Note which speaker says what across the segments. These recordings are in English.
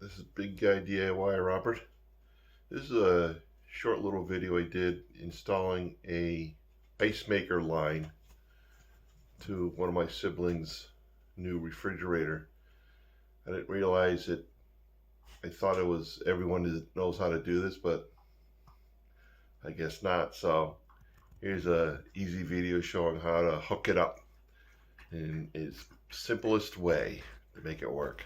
Speaker 1: This is Big Guy DIY Robert. This is a short little video I did installing a ice maker line to one of my siblings' new refrigerator. I didn't realize it. I thought it was everyone that knows how to do this, but I guess not. So here's a easy video showing how to hook it up in its simplest way to make it work.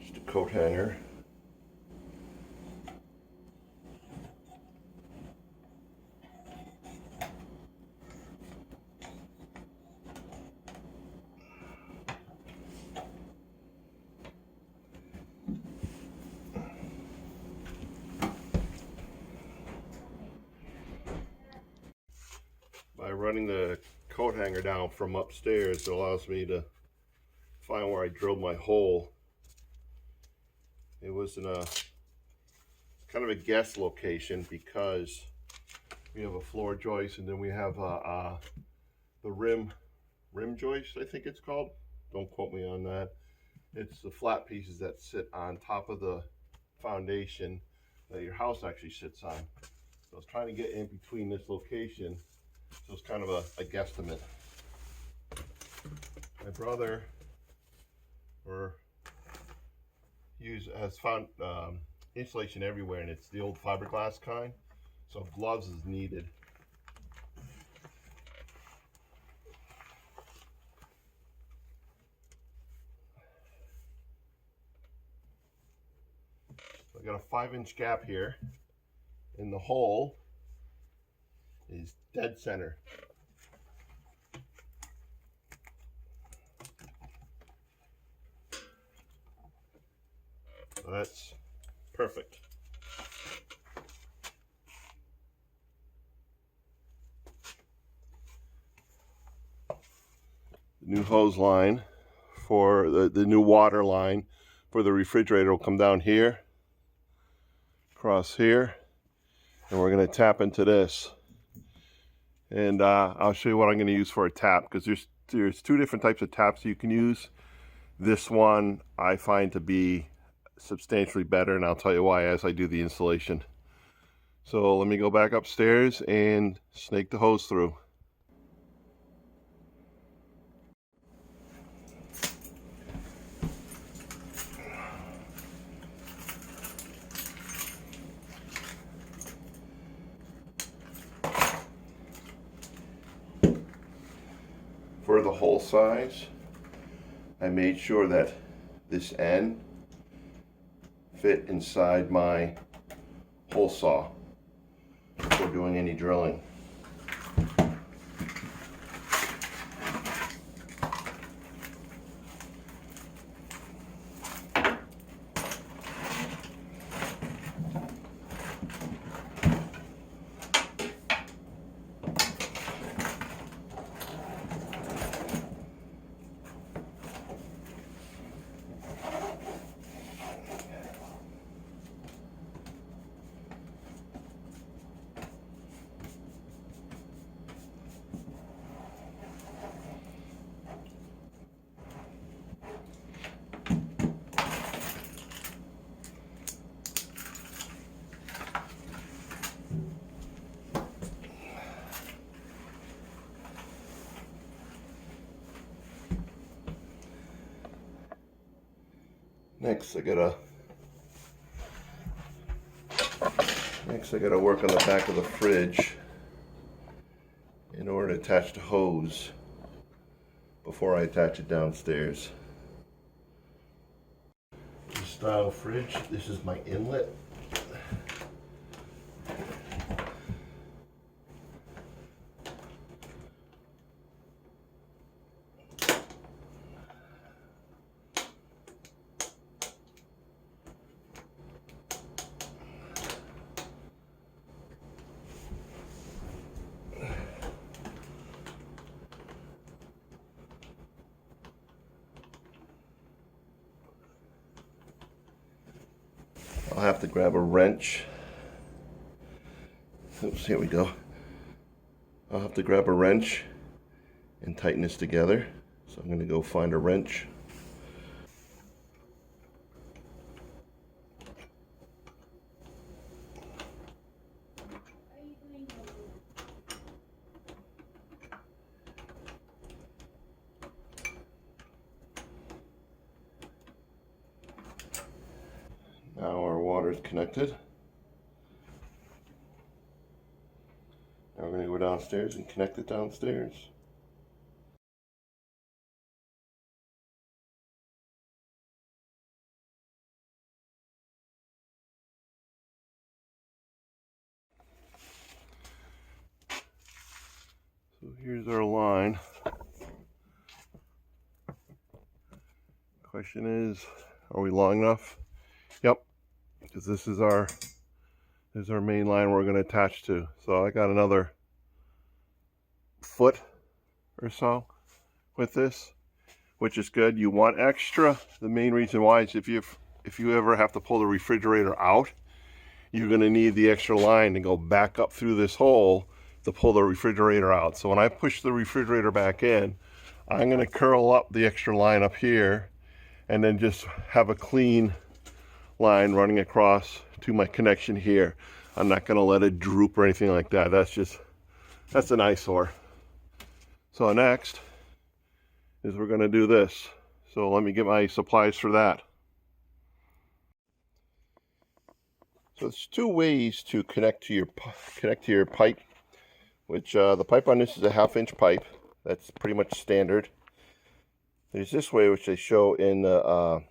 Speaker 1: Just a coat hanger. By running the coat hanger down from upstairs, it allows me to find where I drilled my hole. It was in a kind of a guess location because we have a floor joist and then we have the rim joist, I think it's called. Don't quote me on that. It's the flat pieces that sit on top of the foundation that your house actually sits on. So I was trying to get in between this location. So it's kind of a guesstimate. My brother has found insulation everywhere, and it's the old fiberglass kind, so gloves is needed. So I got a 5-inch gap here, and the hole is dead center. So that's perfect. The new hose line for the new water line for the refrigerator will come down here, across here, and we're going to tap into this. And I'll show you what I'm going to use for a tap, because there's two different types of taps you can use. This one I find to be substantially better, and I'll tell you why as I do the installation. So let me go back upstairs and snake the hose through. For the hole size, I made sure that this end fit inside my hole saw before doing any drilling. Next I gotta work on the back of the fridge in order to attach the hose before I attach it downstairs. This style fridge, this is my inlet. I'll have to grab a wrench. Oops, here we go. I'll have to grab a wrench and tighten this together. So I'm going to go find a wrench. Now our water is connected. Now we're going to go downstairs and connect it downstairs. So here's our line. Question is, are we long enough? Yep, because this is our main line we're going to attach to. So I got another foot or so with this, which is good. You want extra. The main reason why is if you ever have to pull the refrigerator out, you're going to need the extra line to go back up through this hole to pull the refrigerator out. So when I push the refrigerator back in, I'm going to curl up the extra line up here and then just have a clean line running across to my connection here. I'm not going to let it droop or anything like that. That's an eyesore. So next is we're going to do this. So let me get my supplies for that. So there's two ways to connect to your pipe, which the pipe on this is a 1/2-inch pipe. That's pretty much standard. There's this way, which they show in the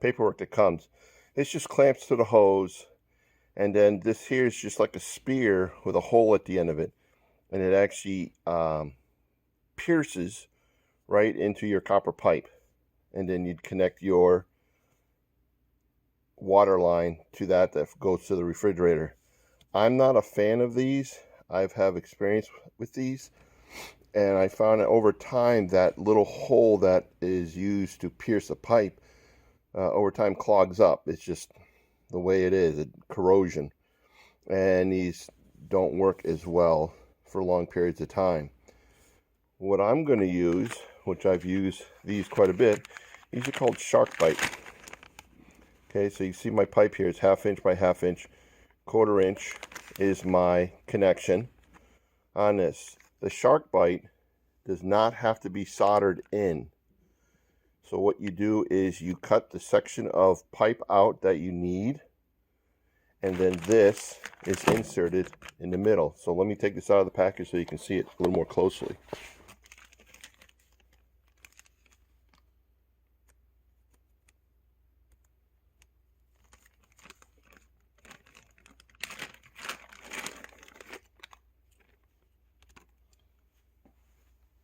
Speaker 1: paperwork that comes. It's just clamps to the hose, and then this here is just like a spear with a hole at the end of it, and it actually pierces right into your copper pipe, and then you'd connect your water line to that goes to the refrigerator. I'm not a fan of these. I've had experience with these, and I found that over time that little hole that is used to pierce a pipe over time clogs up. It's just the way it is, corrosion, and these don't work as well for long periods of time. What I'm going to use, which I've used these quite a bit, these are called shark bite. Okay, so you see my pipe here is 1/2-inch by 1/2-inch. 1/4 inch is my connection on this. The shark bite does not have to be soldered in. So what you do is you cut the section of pipe out that you need, and then this is inserted in the middle. So let me take this out of the package so you can see it a little more closely.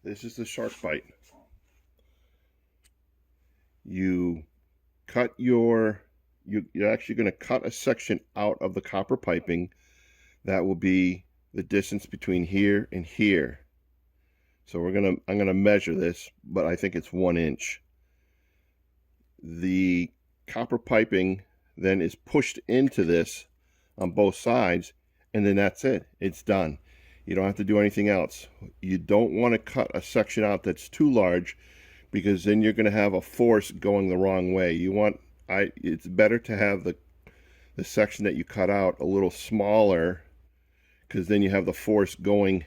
Speaker 1: This is the shark bite. You're actually going to cut a section out of the copper piping that will be the distance between here and here. So I'm gonna measure this, but I think it's 1 inch. The copper piping then is pushed into this on both sides, and then that's it. It's done. You don't have to do anything else. You don't want to cut a section out that's too large, because then you're going to have a force going the wrong way. It's better to have the section that you cut out a little smaller, because then you have the force going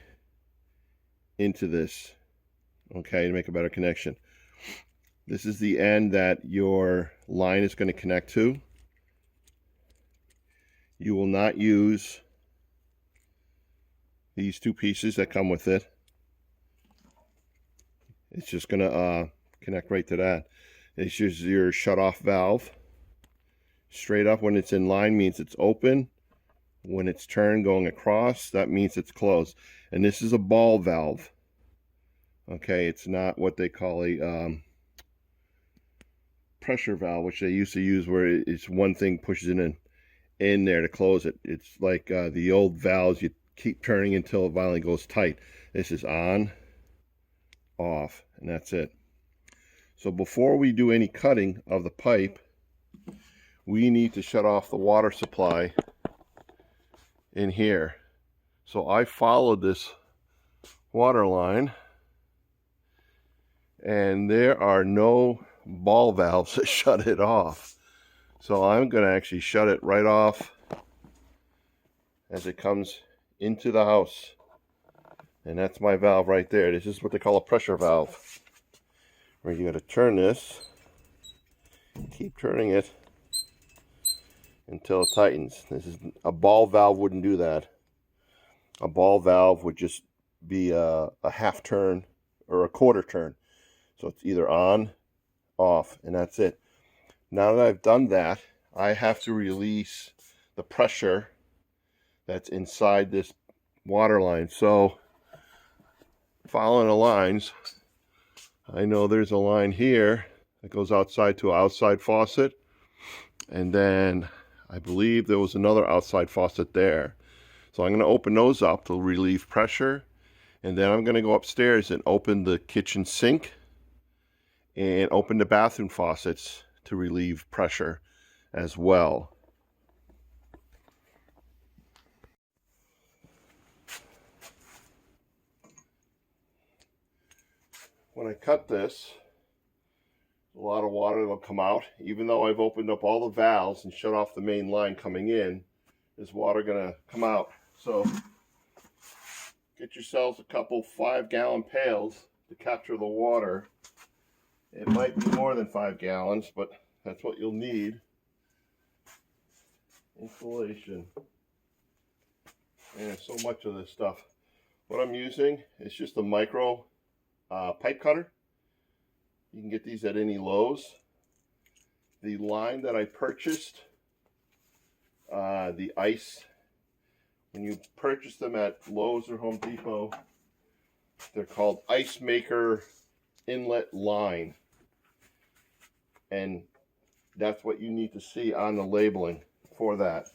Speaker 1: into this, okay, to make a better connection. This is the end that your line is going to connect to. You will not use these two pieces that come with it. It's just going to connect right to that. It's just your shut-off valve. Straight up when it's in line means it's open. When it's turned going across, that means it's closed. And this is a ball valve. Okay, it's not what they call a pressure valve, which they used to use where it's one thing pushes it in there to close it. It's like the old valves, you keep turning until it finally goes tight. This is on, off, and that's it. So before we do any cutting of the pipe, we need to shut off the water supply in here. So I followed this water line, and there are no ball valves that shut it off. So I'm going to actually shut it right off as it comes into the house. And that's my valve right there. This is what they call a pressure valve, where you got to turn this, keep turning it until it tightens. This is a ball valve wouldn't do that. A ball valve would just be a half turn or a quarter turn. So it's either on, off, and that's it. Now that I've done that, I have to release the pressure that's inside this water line. So following the lines, I know there's a line here that goes outside to an outside faucet, and then I believe there was another outside faucet there. So I'm going to open those up to relieve pressure, and then I'm going to go upstairs and open the kitchen sink and open the bathroom faucets to relieve pressure as well. When I cut this, a lot of water will come out. Even though I've opened up all the valves and shut off the main line coming in, there's water gonna come out. So get yourselves a couple 5-gallon pails to capture the water. It might be more than 5 gallons, but that's what you'll need. Insulation. And so much of this stuff. What I'm using is just a micro pipe cutter. You can get these at any Lowe's. The line that I purchased, the ice, when you purchase them at Lowe's or Home Depot, they're called icemaker inlet line. And that's what you need to see on the labeling for that.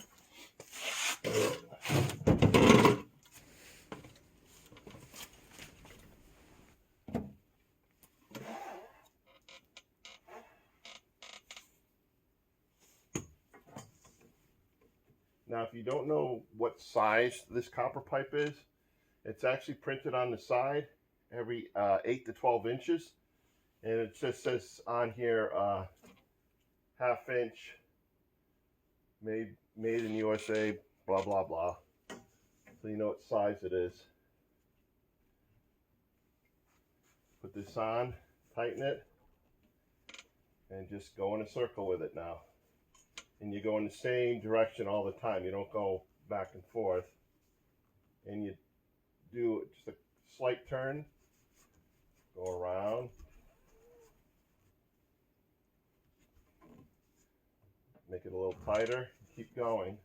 Speaker 1: Now, if you don't know what size this copper pipe is, it's actually printed on the side every 8 to 12 inches. And it just says on here, ½ inch, made in USA, blah, blah, blah. So you know what size it is. Put this on, tighten it, and just go in a circle with it now. And you go in the same direction all the time. You don't go back and forth. And you do just a slight turn, go around, make it a little tighter, keep going.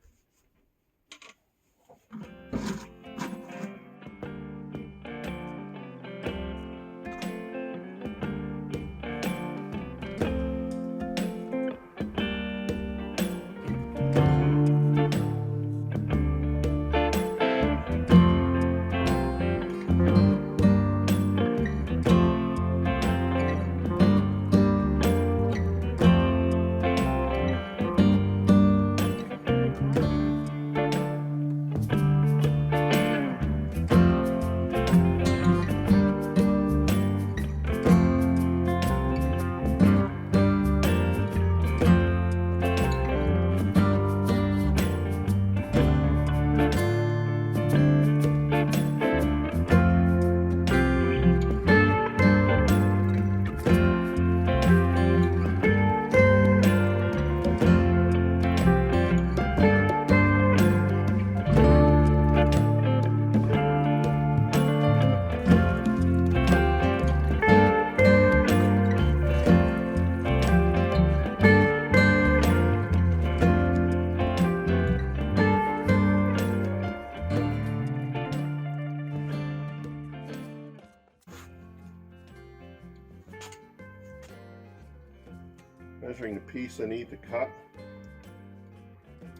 Speaker 1: measuring the piece I need to cut.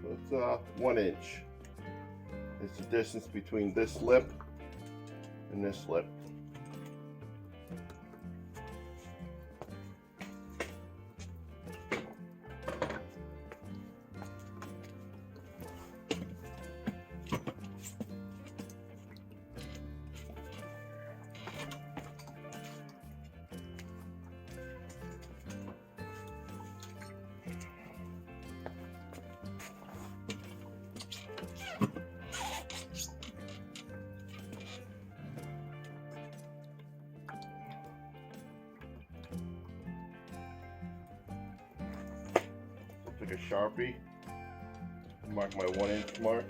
Speaker 1: So it's 1 inch. It's the distance between this lip and this lip. Took a Sharpie, mark my 1 inch mark.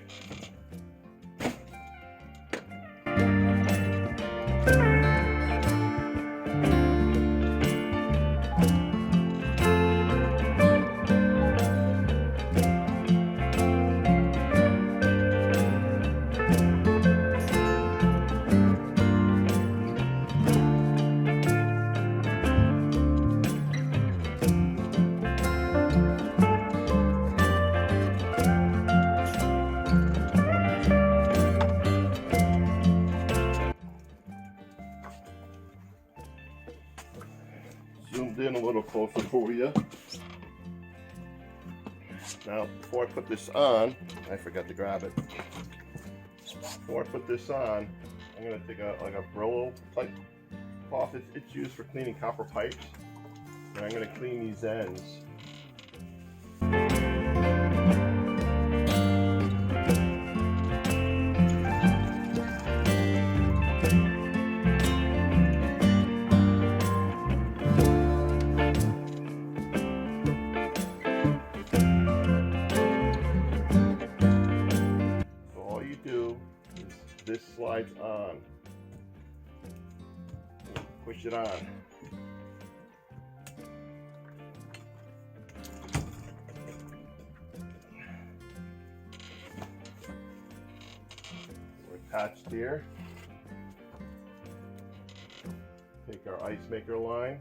Speaker 1: Zoomed in a little closer for you. Now, before I put this on, I forgot to grab it. Before I put this on, I'm going to take like a Brillo type cloth. It's used for cleaning copper pipes. And I'm going to clean these ends. This slides on. Push it on. We're attached here. Take our ice maker line.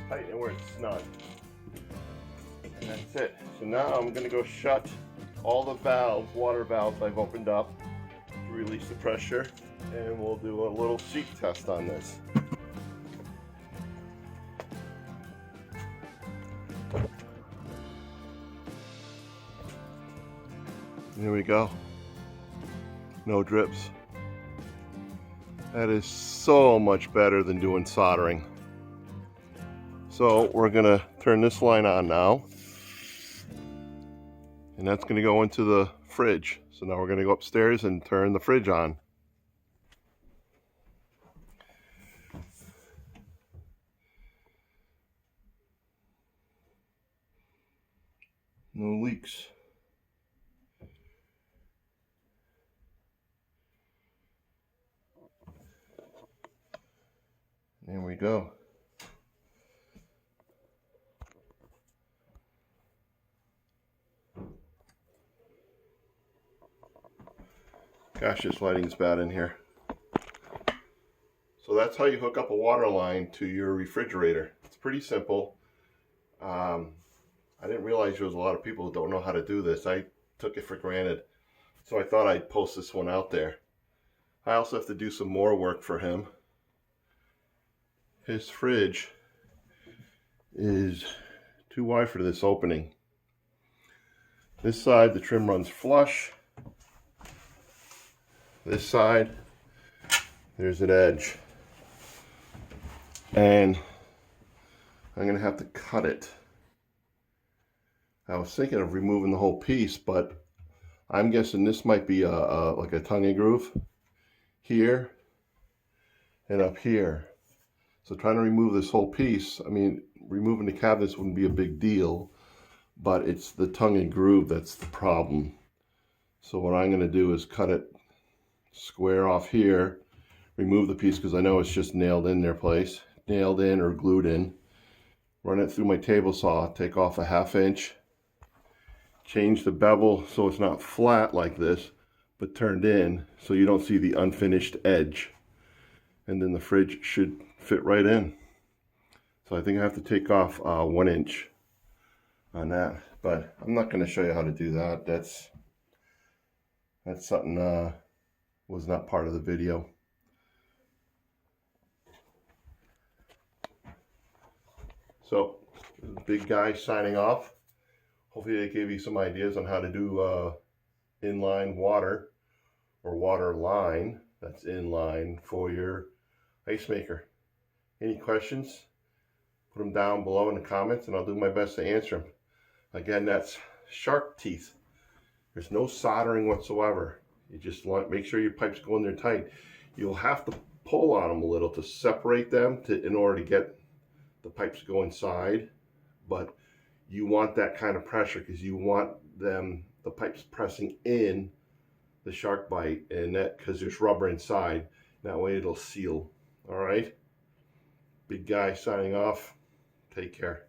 Speaker 1: Tighten it where it's snug. And that's it. So now I'm going to go shut all the valves, water valves I've opened up to release the pressure, and we'll do a little seat test on this. There we go. No drips. That is so much better than doing soldering. So we're going to turn this line on now, and that's going to go into the fridge. So now we're going to go upstairs and turn the fridge on. No leaks. There we go. Gosh, this lighting's bad in here. So that's how you hook up a water line to your refrigerator. It's pretty simple. I didn't realize there was a lot of people who don't know how to do this. I took it for granted. So I thought I'd post this one out there. I also have to do some more work for him. His fridge is too wide for this opening. This side, the trim runs flush. This side, there's an edge. And I'm going to have to cut it. I was thinking of removing the whole piece, but I'm guessing this might be like a tongue and groove here and up here. So trying to remove this whole piece, I mean, removing the cabinets wouldn't be a big deal, but it's the tongue and groove that's the problem. So what I'm going to do is cut it square off here, remove the piece because I know it's just nailed in their place, nailed in or glued in. Run it through my table saw, take off a 1/2 inch, change the bevel so it's not flat like this, but turned in so you don't see the unfinished edge. And then the fridge should fit right in. So I think I have to take off 1 inch on that, but I'm not going to show you how to do that. That's something was not part of the video. So, big guy signing off. Hopefully they gave you some ideas on how to do inline water or water line that's inline for your ice maker. Any questions? Put them down below in the comments and I'll do my best to answer them. Again, that's shark teeth. There's no soldering whatsoever. You just want make sure your pipes go in there tight. You'll have to pull on them a little to separate them in order to get the pipes to go inside, but you want that kind of pressure because you want the pipes pressing in the shark bite, and that because there's rubber inside, that way it'll seal. All right, big guy signing off. Take care.